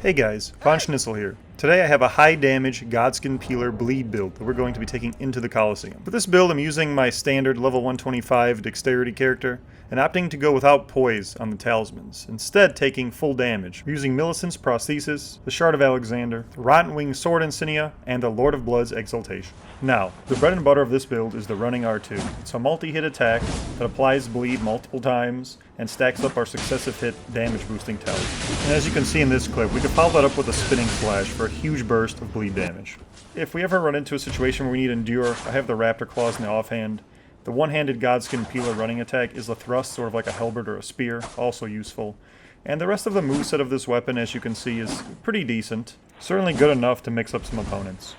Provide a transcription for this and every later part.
Hey guys, Von Schnitzel here. Today I have a high damage Godskin Peeler bleed build that we're going to be taking into the Colosseum. For this build I'm using my standard level 125 Dexterity character and opting to go without poise on the talismans, instead taking full damage, using Millicent's Prosthesis, the Shard of Alexander, the Rotten Wing's Sword Insignia, and the Lord of Blood's Exaltation. Now, the bread and butter of this build is the running R2. It's a multi-hit attack that applies bleed multiple times and stacks up our successive hit damage boosting talisman. And as you can see in this clip, we can follow that up with a spinning slash for a huge burst of bleed damage. If we ever run into a situation where we need Endure, I have the Raptor claws in the offhand. The one-handed Godskin Peeler running attack is the thrust, sort of like a halberd or a spear, also useful. And the rest of the moveset of this weapon, as you can see, is pretty decent. Certainly good enough to mix up some opponents.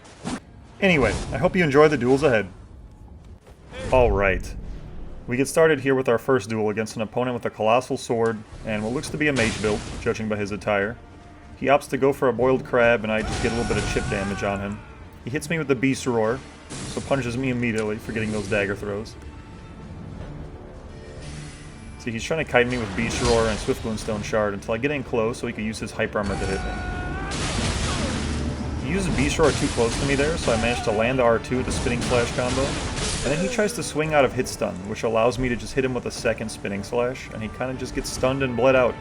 Anyway, I hope you enjoy the duels ahead. Alright. We get started here with our first duel against an opponent with a colossal sword and what looks to be a mage build, judging by his attire. He opts to go for a boiled crab and I just get a little bit of chip damage on him. He hits me with the beast roar, so punches me immediately for getting those dagger throws. See, he's trying to kite me with beast roar and swift moonstone shard until I get in close so he could use his hyper armor to hit me. He uses beast roar too close to me there, so I managed to land the R2 with the spinning slash combo. And then he tries to swing out of hit stun, which allows me to just hit him with a second spinning slash, and he kind of just gets stunned and bled out.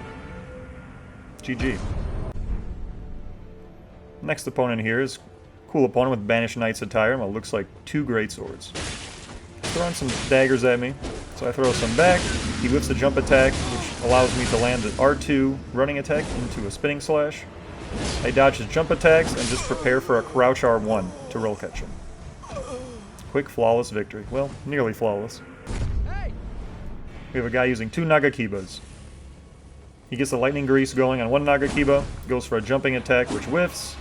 GG. Next opponent here is a cool opponent with Banished Knight's attire and what looks like two great swords. He's throwing some daggers at me, so I throw some back. He whiffs a jump attack, which allows me to land an R2 running attack into a spinning slash. I dodge his jump attacks and just prepare for a crouch R1 to roll catch him. Quick, flawless victory. Well, nearly flawless. We have a guy using two Nagakibas. He gets the lightning grease going on one Nagakiba, goes for a jumping attack which whiffs.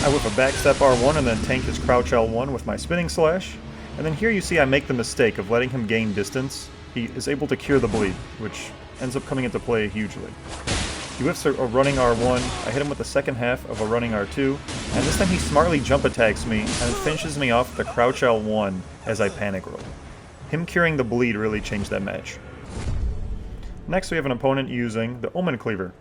I whip a backstep R1 and then tank his crouch L1 with my spinning slash. And then here you see I make the mistake of letting him gain distance. He is able to cure the bleed, which ends up coming into play hugely. He whiffs a running R1, I hit him with the second half of a running R2, and this time he smartly jump attacks me and finishes me off with the crouch L1 as I panic roll. Him curing the bleed really changed that match. Next we have an opponent using the Omen Cleaver.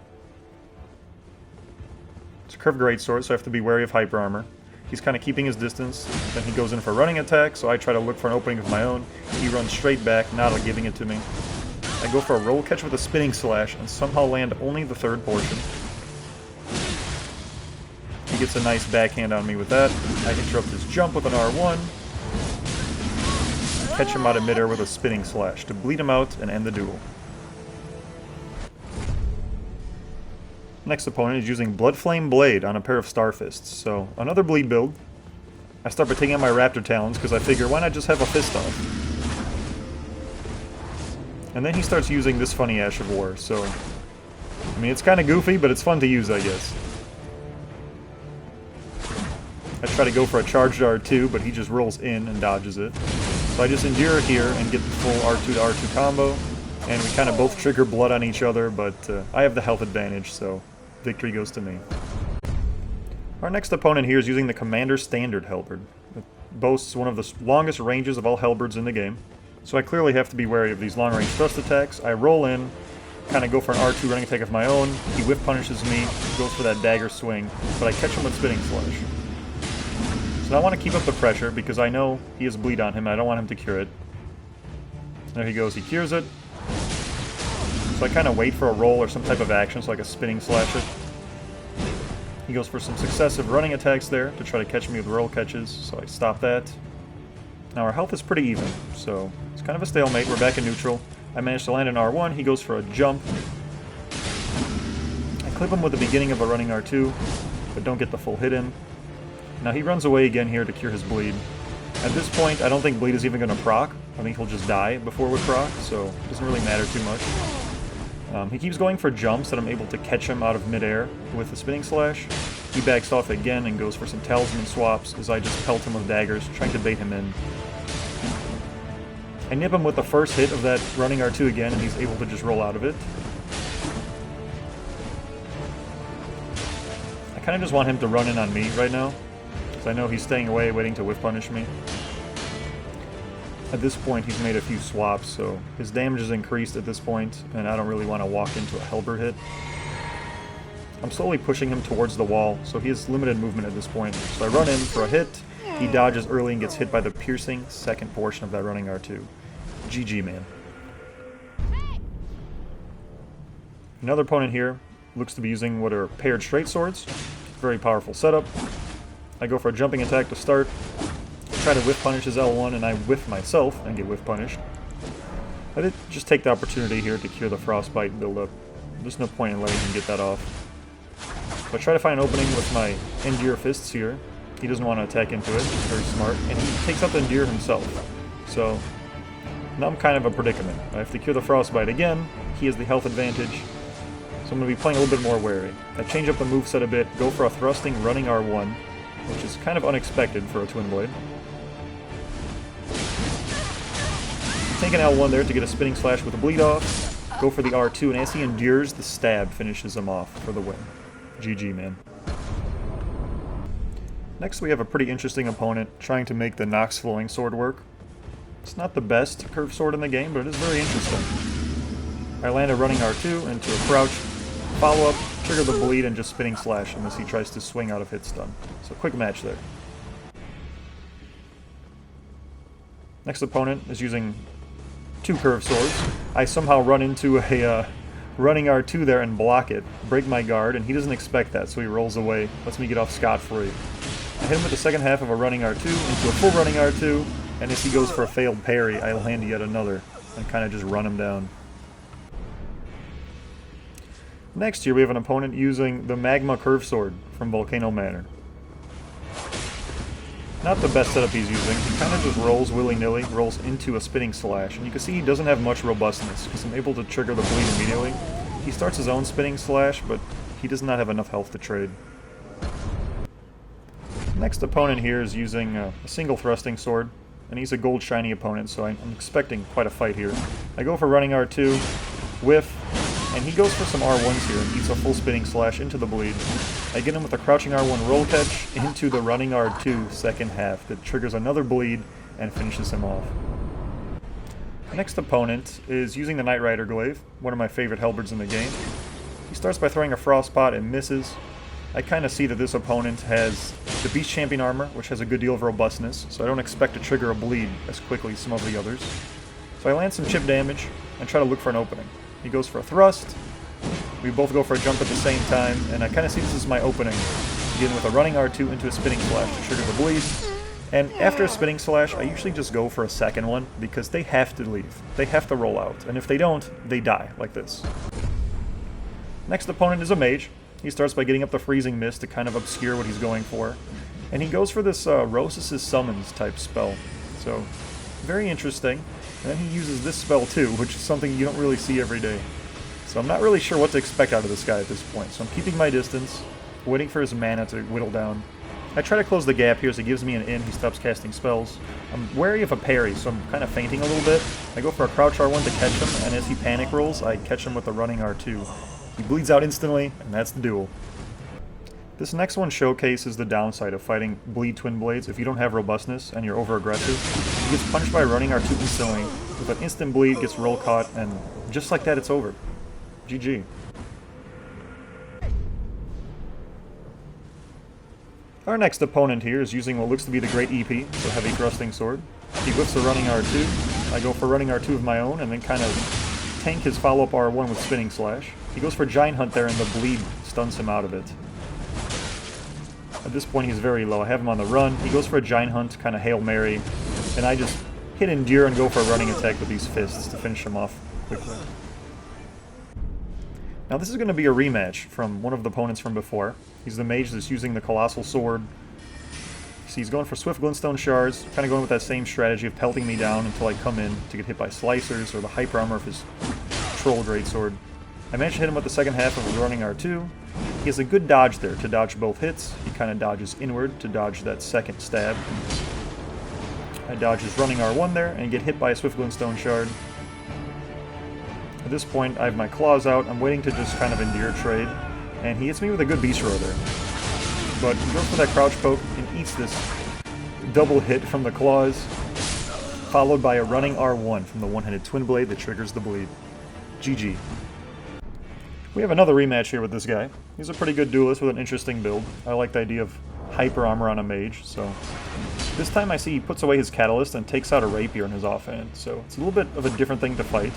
It's a curved greatsword, so I have to be wary of hyper armor. He's kind of keeping his distance, then he goes in for a running attack, so I try to look for an opening of my own. He runs straight back, not giving it to me. I go for a roll catch with a spinning slash and somehow land only the third portion. He gets a nice backhand on me with that. I interrupt his jump with an R1. And catch him out of midair with a spinning slash to bleed him out and end the duel. Next opponent is using Bloodflame Blade on a pair of Starfists, so another bleed build. I start by taking out my Raptor Talons because I figure why not just have a fist off? And then he starts using this funny Ash of War, so I mean it's kind of goofy, but it's fun to use, I guess. I try to go for a charged R2, but he just rolls in and dodges it. So I just endure here and get the full R2 to R2 combo, and we kind of both trigger blood on each other, but I have the health advantage, so victory goes to me. Our next opponent here is using the Commander Standard Halberd. It boasts one of the longest ranges of all halberds in the game. So I clearly have to be wary of these long-range thrust attacks. I roll in, kind of go for an R2 running attack of my own. He whiff punishes me, goes for that dagger swing, but I catch him with spinning slash. So I want to keep up the pressure because I know he has bleed on him and I don't want him to cure it. There he goes, he cures it. So I kind of wait for a roll or some type of action, so like a spinning slash it. He goes for some successive running attacks there to try to catch me with roll catches, so I stop that. Now our health is pretty even, so it's kind of a stalemate. We're back in neutral. I managed to land an R1, he goes for a jump. I clip him with the beginning of a running R2, but don't get the full hit in. Now he runs away again here to cure his bleed. At this point, I don't think bleed is even going to proc. I think he'll just die before it would proc, so it doesn't really matter too much. He keeps going for jumps that I'm able to catch him out of midair with the spinning slash. He backs off again and goes for some talisman swaps as I just pelt him with daggers, trying to bait him in. I nip him with the first hit of that running R2 again, and he's able to just roll out of it. I kind of just want him to run in on me right now, because I know he's staying away, waiting to whiff punish me. At this point, he's made a few swaps, so his damage is increased at this point, and I don't really want to walk into a halberd hit. I'm slowly pushing him towards the wall, so he has limited movement at this point. So I run in for a hit, he dodges early and gets hit by the piercing second portion of that running R2. GG, man. Another opponent here looks to be using what are paired straight swords. Very powerful setup. I go for a jumping attack to start, try to whiff punish his L1, and I whiff myself and get whiff punished. I did just take the opportunity here to cure the frostbite buildup. There's no point in letting him get that off. So I try to find an opening with my Endear fists here. He doesn't want to attack into it, he's very smart, and he takes out the Endear himself. So now I'm kind of a predicament. I have to cure the frostbite again, he has the health advantage, so I'm going to be playing a little bit more wary. I change up the moveset a bit, go for a thrusting running R1, which is kind of unexpected for a twin blade. Take an L1 there to get a spinning slash with a bleed off. Go for the R2, and as he endures, the stab finishes him off for the win. GG, man. Next we have a pretty interesting opponent trying to make the Nox Flowing Sword work. It's not the best curved sword in the game, but it is very interesting. I land a running R2 into a crouch, follow up, trigger the bleed, and just spinning slash him as he tries to swing out of hit stun. So quick match there. Next opponent is using two curved swords. I somehow run into a running R2 there and block it, break my guard, and he doesn't expect that, so he rolls away, lets me get off scot-free. I hit him with the second half of a running R2 into a full running R2, and as he goes for a failed parry, I land yet another, and kind of just run him down. Next here we have an opponent using the Magma Curve Sword from Volcano Manor. Not the best setup he's using. He kind of just rolls willy-nilly, rolls into a spinning slash, and you can see he doesn't have much robustness, because I'm able to trigger the bleed immediately. He starts his own spinning slash, but he does not have enough health to trade. Next opponent here is using a single thrusting sword, and he's a gold shiny opponent, so I'm expecting quite a fight here. I go for running R2, whiff, and he goes for some R1s here and eats a full spinning slash into the bleed. I get him with a crouching R1 roll catch into the running R2 second half that triggers another bleed and finishes him off. Next opponent is using the Knight Rider Glaive, one of my favorite halberds in the game. He starts by throwing a Frostpot and misses. I kind of see that this opponent has the Beast Champion armor, which has a good deal of robustness, so I don't expect to trigger a bleed as quickly as some of the others. So I land some chip damage and try to look for an opening. He goes for a thrust, we both go for a jump at the same time, and I kind of see this as my opening. Begin with a running R2 into a spinning slash to trigger the bleed. And after a spinning slash, I usually just go for a second one, because they have to leave. They have to roll out, and if they don't, they die, like this. Next opponent is a mage. He starts by getting up the Freezing Mist to kind of obscure what he's going for. And he goes for this Rosas' Summons type spell. So, very interesting. And then he uses this spell too, which is something you don't really see every day. So I'm not really sure what to expect out of this guy at this point. So I'm keeping my distance, waiting for his mana to whittle down. I try to close the gap here so he gives me an in, he stops casting spells. I'm wary of a parry, so I'm kind of feinting a little bit. I go for a crouch R1 to catch him, and as he panic rolls, I catch him with a running R2. He bleeds out instantly, and that's the duel. This next one showcases the downside of fighting bleed twin blades if you don't have robustness and you're over-aggressive. He gets punched by running R2 instantly, with an instant bleed, gets roll caught, and just like that it's over. GG. Our next opponent here is using what looks to be the Great EP, so heavy thrusting sword. He whiffs a running R2. I go for running R2 of my own, and then kind of tank his follow-up R1 with spinning slash. He goes for Giant Hunt there, and the bleed stuns him out of it. At this point, he's very low. I have him on the run. He goes for a Giant Hunt, kind of Hail Mary, and I just hit Endure and go for a running attack with these fists to finish him off quickly. Now this is going to be a rematch from one of the opponents from before. He's the mage that's using the Colossal Sword. See, he's going for Swift Glintstone Shards, kind of going with that same strategy of pelting me down until I come in to get hit by Slicers or the Hyper Armor of his Troll Greatsword. I managed to hit him with the second half of his running R2. He has a good dodge there to dodge both hits. He kind of dodges inward to dodge that second stab. I dodge his running R1 there and get hit by a Swift Glintstone Shard. At this point, I have my claws out. I'm waiting to just kind of endure trade, and he hits me with a good Beast Roar there. But he goes for that crouch poke and eats this double hit from the claws, followed by a running R1 from the one-handed twin blade that triggers the bleed. GG. We have another rematch here with this guy. He's a pretty good duelist with an interesting build. I like the idea of hyper armor on a mage, so... This time I see he puts away his catalyst and takes out a rapier in his offhand, so it's a little bit of a different thing to fight.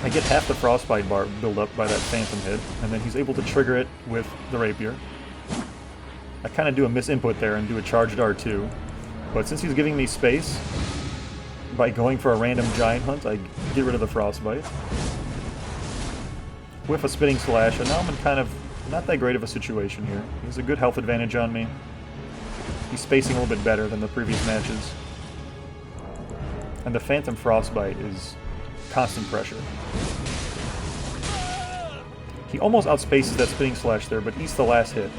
I get half the frostbite bar build up by that phantom hit, and then he's able to trigger it with the rapier. I kind of do a misinput there and do a charged R2, but since he's giving me space, by going for a random giant hunt, I get rid of the frostbite. With a spitting slash, and now I'm in kind of not that great of a situation here. He has a good health advantage on me. He's spacing a little bit better than the previous matches. And the Phantom Frostbite is constant pressure. He almost outspaces that spitting slash there, but eats the last hit,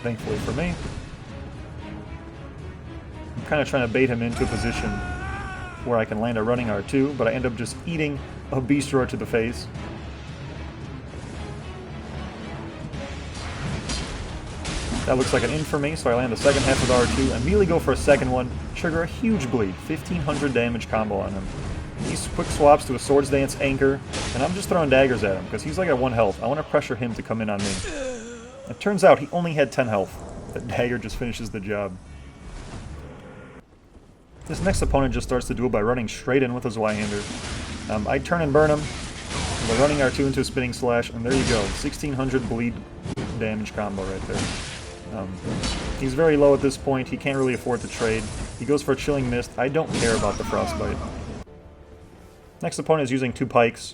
thankfully for me. I'm kind of trying to bait him into a position where I can land a running R2, but I end up just eating a Beast Roar to the face. That looks like an in for me, so I land the second half of the R2, immediately go for a second one, trigger a huge bleed, 1500 damage combo on him. He quick swaps to a Swords Dance Anchor, and I'm just throwing daggers at him, because he's like at 1 health. I want to pressure him to come in on me. It turns out he only had 10 health. That dagger just finishes the job. This next opponent just starts the duel by running straight in with his Y-hander. I turn and burn him, with a running R2 into a spinning slash, and there you go, 1600 bleed damage combo right there. He's very low at this point, he can't really afford to trade. He goes for a Chilling Mist. I don't care about the Frostbite. Next opponent is using 2 pikes.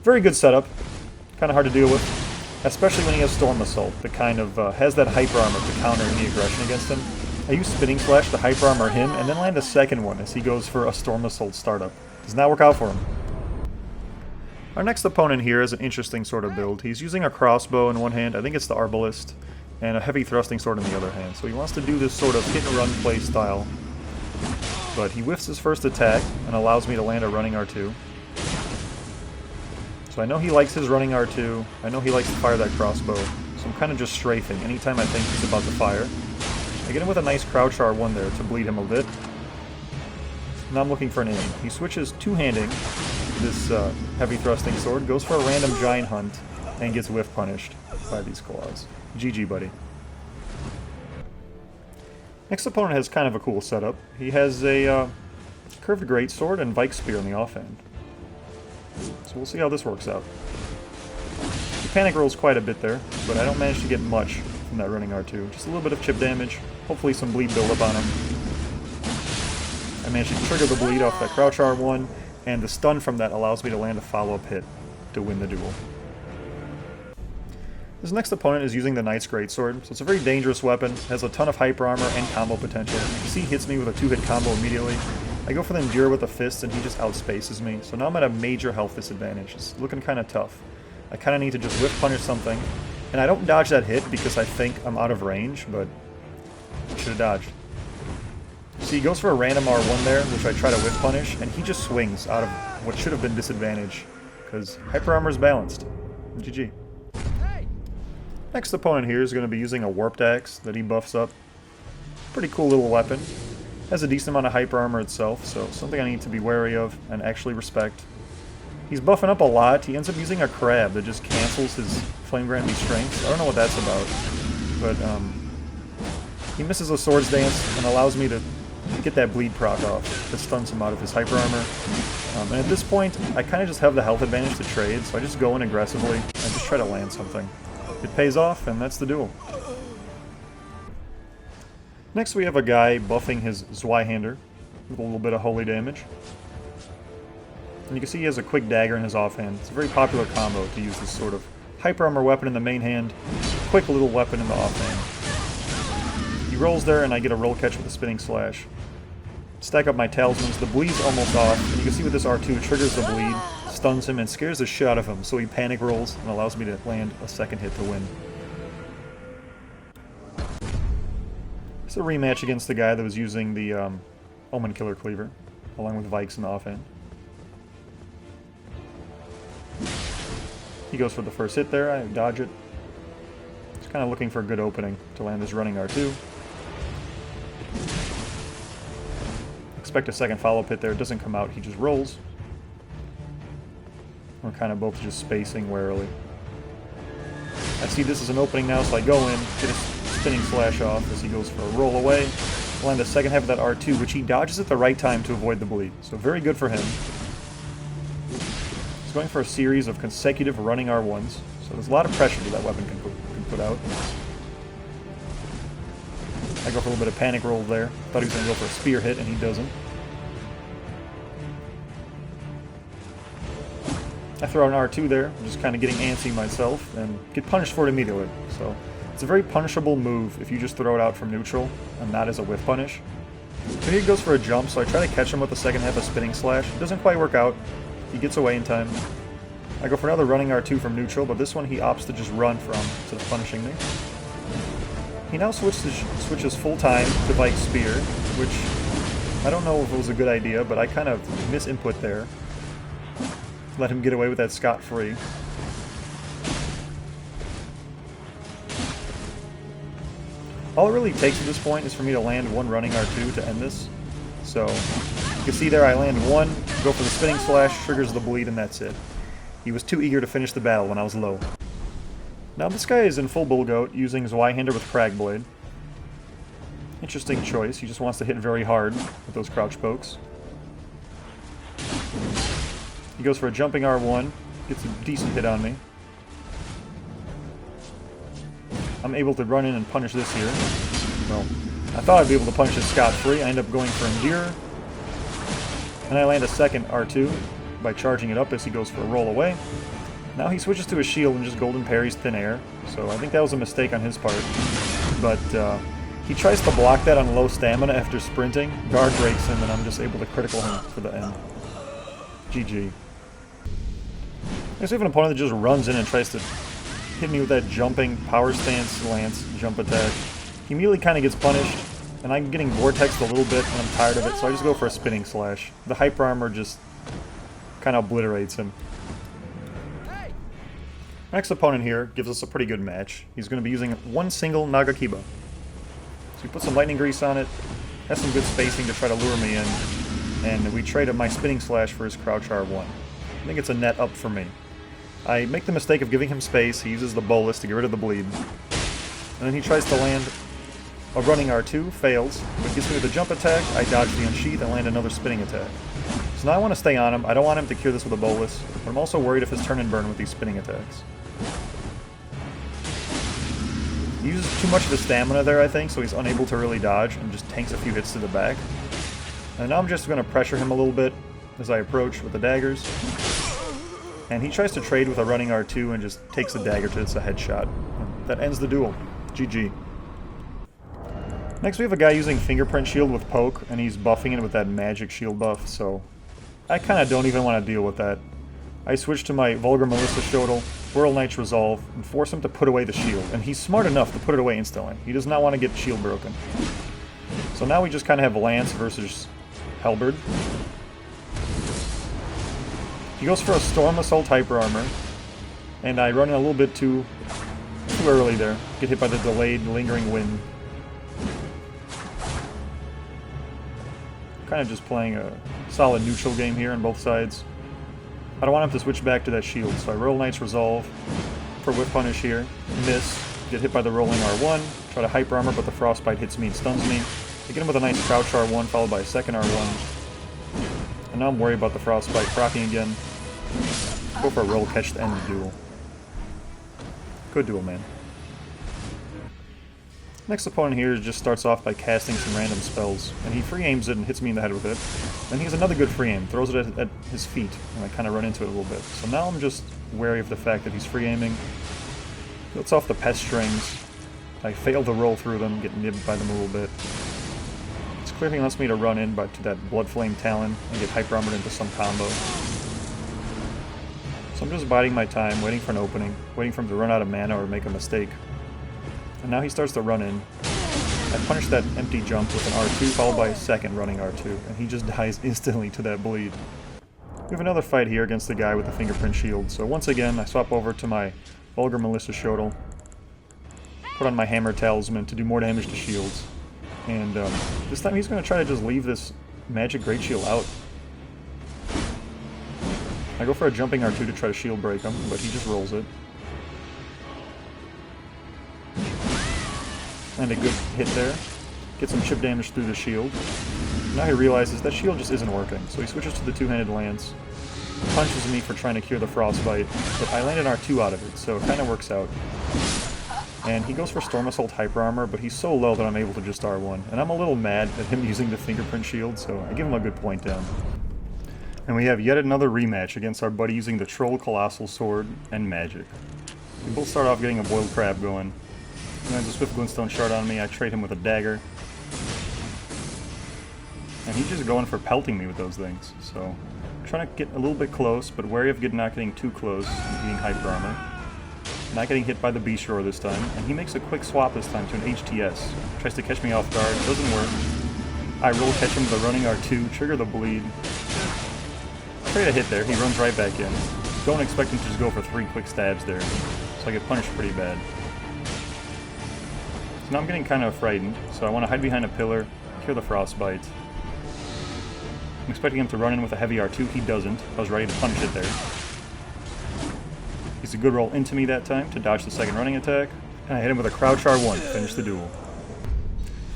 Very good setup. Kind of hard to deal with. Especially when he has Storm Assault, that kind of has that Hyper Armor to counter any aggression against him. I use Spinning Slash to Hyper Armor him, and then land a second one as he goes for a Storm Assault startup. Does not work out for him. Our next opponent here is an interesting sort of build. He's using a crossbow in one hand, I think it's the Arbalist, and a heavy thrusting sword in the other hand. So he wants to do this sort of hit-and-run play style. But he whiffs his first attack and allows me to land a running R2. So I know he likes his running R2. I know he likes to fire that crossbow. So I'm kind of just strafing anytime I think he's about to fire. I get him with a nice crouch R1 there to bleed him a bit. Now I'm looking for an aim. He switches two-handing this heavy thrusting sword, goes for a random giant hunt, and gets whiff punished by these claws. GG, buddy. Next opponent has kind of a cool setup. He has a curved greatsword and Vike Spear in the offhand. So we'll see how this works out. He panic rolls quite a bit there, but I don't manage to get much from that running R2. Just a little bit of chip damage, hopefully some bleed buildup on him. I managed to trigger the bleed off that crouch R1, and the stun from that allows me to land a follow-up hit to win the duel. This next opponent is using the Knight's Greatsword, so it's a very dangerous weapon, has a ton of hyper armor and combo potential. You can see he hits me with a 2-hit combo immediately. I go for the Endure with the fists and he just outspaces me, so now I'm at a major health disadvantage. It's looking kind of tough. I kind of need to just whiff punish something, and I don't dodge that hit because I think I'm out of range, but I should have dodged. See, he goes for a random R1 there, which I try to whiff punish, and he just swings out of what should have been disadvantage, because hyper armor is balanced. GG. Next opponent here is going to be using a Warped Axe that he buffs up. Pretty cool little weapon. Has a decent amount of hyper armor itself, so something I need to be wary of and actually respect. He's buffing up a lot. He ends up using a crab that just cancels his Flame Grant Me Strength. I don't know what that's about, but he misses a Swords Dance and allows me to get that bleed proc off that stuns him out of his hyper armor. And at this point, I kind of just have the health advantage to trade, so I just go in aggressively and just try to land something. It pays off, and that's the duel. Next we have a guy buffing his Zweihander with a little bit of holy damage. And you can see he has a quick dagger in his offhand. It's a very popular combo to use this sort of hyper armor weapon in the main hand, quick little weapon in the offhand. He rolls there, and I get a roll catch with a spinning slash. Stack up my talismans. The bleed's almost off, and you can see with this R2 it triggers the bleed, stuns him, and scares the shit out of him, so he panic rolls and allows me to land a second hit to win. It's a rematch against the guy that was using the Omen Killer Cleaver, along with Vikes in the offhand. He goes for the first hit there, I dodge it. Just kind of looking for a good opening to land this running R2. Expect a second follow-up hit there, it doesn't come out, he just rolls. We're kind of both just spacing warily. I see this as an opening now, so I go in, get a spinning slash off as he goes for a roll away. Land the second half of that R2, which he dodges at the right time to avoid the bleed. So very good for him. He's going for a series of consecutive running R1s. So there's a lot of pressure that weapon can put out. I go for a little bit of panic roll there. Thought he was going to go for a spear hit, and he doesn't. I throw out an R2 there, just kind of getting antsy myself, and get punished for it immediately. So it's a very punishable move if you just throw it out from neutral, and not as a whiff punish. So he goes for a jump, so I try to catch him with the second half of Spinning Slash. It doesn't quite work out. He gets away in time. I go for another running R2 from neutral, but this one he opts to just run from, instead of punishing me. He now switches full time to Vike's Spear, which I don't know if it was a good idea, but I kind of misinput there. Let him get away with that scot-free. All it really takes at this point is for me to land one running R2 to end this. So, you can see there I land one, go for the spinning slash, triggers the bleed, and that's it. He was too eager to finish the battle when I was low. Now this guy is in full Bullgoat, using Zweihander with Cragblade. Interesting choice, he just wants to hit very hard with those crouch pokes. He goes for a jumping R1, gets a decent hit on me. I'm able to run in and punish this here. Well, I thought I'd be able to punish it scot-free. I end up going for Endure. And I land a second R2 by charging it up as he goes for a roll away. Now he switches to a shield and just golden parries thin air. So I think that was a mistake on his part. But he tries to block that on low stamina after sprinting. Guard breaks him and I'm just able to critical him for the end. GG. Next we have an opponent that just runs in and tries to hit me with that jumping power stance lance jump attack. He immediately kind of gets punished, and I'm getting vortexed a little bit and I'm tired of it, so I just go for a spinning slash. The hyper armor just kind of obliterates him. Next opponent here gives us a pretty good match. He's going to be using one single Nagakiba. So we put some lightning grease on it, has some good spacing to try to lure me in, and we trade my spinning slash for his crouch R1. I think it's a net up for me. I make the mistake of giving him space, he uses the bolus to get rid of the bleed. And then he tries to land a running R2, fails, but gets me with a jump attack, I dodge the unsheath and land another spinning attack. So now I want to stay on him, I don't want him to cure this with a bolus, but I'm also worried of his turn and burn with these spinning attacks. He uses too much of his stamina there, I think, so he's unable to really dodge and just tanks a few hits to the back. And now I'm just going to pressure him a little bit as I approach with the daggers. And he tries to trade with a running R2 and just takes the dagger to it's a headshot. And that ends the duel. GG. Next we have a guy using Fingerprint Shield with Poke, and he's buffing it with that magic shield buff, so I kind of don't even want to deal with that. I switch to my Vulgar Melissa Shodel, Whirl Knight's Resolve, and force him to put away the shield. And he's smart enough to put it away instantly. He does not want to get shield broken. So now we just kind of have Lance versus Halberd. He goes for a Storm Assault Hyper Armor, and I run in a little bit too early there. Get hit by the delayed, lingering wind. Kind of just playing a solid neutral game here on both sides. I don't want him to switch back to that shield, so I roll Knight's Resolve for Whip Punish here. Miss, get hit by the rolling R1, try to Hyper Armor, but the Frostbite hits me and stuns me. I get him with a nice Crouch R1 followed by a second R1. And now I'm worried about the Frostbite proccing again. Go for a roll catch to end the duel. Good duel, man. Next opponent here just starts off by casting some random spells, and he free aims it and hits me in the head with it. Then he has another good free aim, throws it at his feet, and I kind of run into it a little bit. So now I'm just wary of the fact that he's free aiming. Cuts off the pest strings. I fail to roll through them, get nibbed by them a little bit. It's clearly wants me to run in to that Blood Flame Talon and get hyper armored into some combo. So I'm just biding my time, waiting for an opening, waiting for him to run out of mana or make a mistake. And now he starts to run in. I punish that empty jump with an R2 followed by a second running R2, and he just dies instantly to that bleed. We have another fight here against the guy with the Fingerprint Shield, so once again I swap over to my Vulgar Melissa Shodel, put on my Hammer Talisman to do more damage to shields, and this time he's going to try to just leave this Magic Great Shield out. I go for a jumping R2 to try to shield break him, but he just rolls it. And a good hit there. Get some chip damage through the shield. Now he realizes that shield just isn't working, so he switches to the two-handed lance. Punches me for trying to cure the frostbite, but I landed R2 out of it, so it kind of works out. And he goes for Storm Assault Hyper Armor, but he's so low that I'm able to just R1. And I'm a little mad at him using the Fingerprint Shield, so I give him a good point down. And we have yet another rematch against our buddy using the Troll Colossal Sword and Magic. We both start off getting a Boiled Crab going. He lands a Swift Glintstone Shard on me, I trade him with a Dagger. And he's just going for pelting me with those things, so I'm trying to get a little bit close, but wary of not getting too close and being Hyper Armor. Not getting hit by the Beast Roar this time, and he makes a quick swap this time to an HTS. Tries to catch me off guard, doesn't work. I roll catch him with a running R2, trigger the bleed. Trade a hit there, he runs right back in. Don't expect him to just go for 3 quick stabs there, so I get punished pretty bad. So now I'm getting kind of frightened, so I want to hide behind a pillar, cure the frostbite. I'm expecting him to run in with a heavy R2, he doesn't. I was ready to punish it there. He's a good roll into me that time to dodge the second running attack, and I hit him with a Crouch R1 to finish the duel.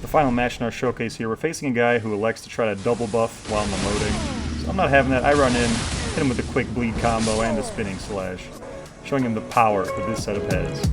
The final match in our showcase here, we're facing a guy who elects to try to double buff while I'm emoting. So I'm not having that, I run in, hit him with a quick bleed combo and a spinning slash, showing him the power that this setup has.